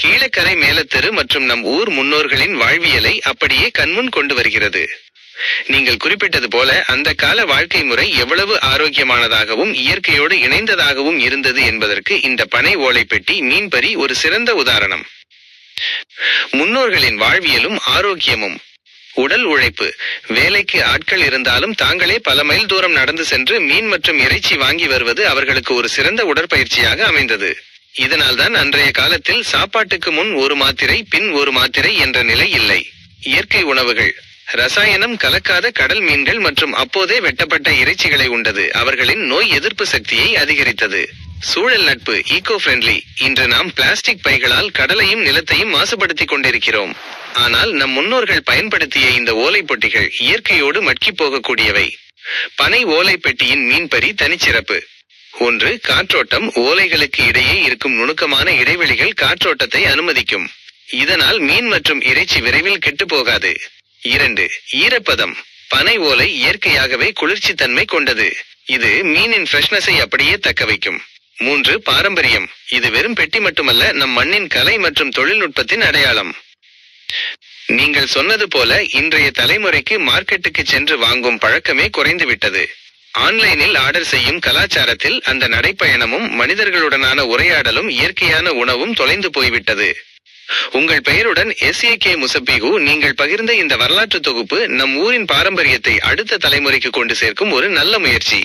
கீழக்கரை மேலத்தெரு மற்றும் நம் ஊர் முன்னோர்களின் வாழ்வியலை அப்படியே கண்முன் கொண்டு வருகிறது. நீங்கள் குறிப்பிட்டது போல அந்த கால வாழ்க்கை முறை எவ்வளவு ஆரோக்கியமானதாகவும் இயற்கையோடு இணைந்ததாகவும் இருந்தது என்பதற்கு இந்த பனை ஓலை பெட்டி மீன்பரி ஒரு சிறந்த உதாரணம். முன்னோர்களின் வாழ்வியலும் ஆரோக்கியமும். உடல் உழைப்பு. வேலைக்கு ஆட்கள் இருந்தாலும் தாங்களே பல மைல் தூரம் நடந்து சென்று மீன் மற்றும் இறைச்சி வாங்கி வருவது அவர்களுக்கு ஒரு சிறந்த உடற்பயிற்சியாக அமைந்தது. இதனால்தான் அன்றைய காலத்தில் சாப்பாட்டுக்கு முன் ஒரு மாத்திரை பின் ஒரு மாத்திரை என்ற நிலை இல்லை. இயற்கை உணவுகள். ரசாயனம் கலக்காத கடல் மீன்கள் மற்றும் அப்போதே வெட்டப்பட்ட இறைச்சிகளை உண்டது அவர்களின் நோய் எதிர்ப்பு சக்தியை அதிகரித்தது. சூழல் நட்பு. Eco friendly. இன்று நாம் பிளாஸ்டிக் பைகளால் கடலையும் நிலத்தையும் மாசுபடுத்திக் கொண்டிருக்கிறோம். ஆனால் நம் முன்னோர்கள் பயன்படுத்திய இந்த ஓலை பொட்டிகள் இயற்கையோடு மட்கி போகக்கூடியவை. பனை ஓலை பெட்டியின் மீன்பரி தனிச்சிறப்பு. 1. காற்றோட்டம். ஓலைகளுக்கு இடையே இருக்கும் நுணுக்கமான இடைவெளிகள் காற்றோட்டத்தை அனுமதிக்கும். இதனால் மீன் மற்றும் இறைச்சி விரைவில் கெட்டு போகாது. 2. ஈரப்பதம். பனை ஓலை இயற்கையாகவே குளிர்ச்சி தன்மை கொண்டது. இது மீனின் ஃப்ரெஷ்னஸை அப்படியே தக்க வைக்கும். 3. பாரம்பரியம். இது வெறும் பெட்டி மட்டுமல்ல, நம் மண்ணின் கலை மற்றும் தொழில்நுட்பத்தின் அடையாளம். நீங்கள் சொன்னது போல இன்றைய தலைமுறைக்கு மார்க்கெட்டுக்கு சென்று வாங்கும் பழக்கமே குறைந்துவிட்டது. ஆன்லைனில் ஆர்டர் செய்யும் கலாச்சாரத்தில் அந்த நடைப்பயணமும் மனிதர்களுடனான உரையாடலும் இயற்கையான உணவும் தொலைந்து போய்விட்டது. உங்கள் பெயருடன் SAK முசப்பிகு நீங்கள் பகிர்ந்த இந்த வரலாற்று தொகுப்பு நம் ஊரின் பாரம்பரியத்தை அடுத்த தலைமுறைக்கு கொண்டு சேர்க்கும் ஒரு நல்ல முயற்சி.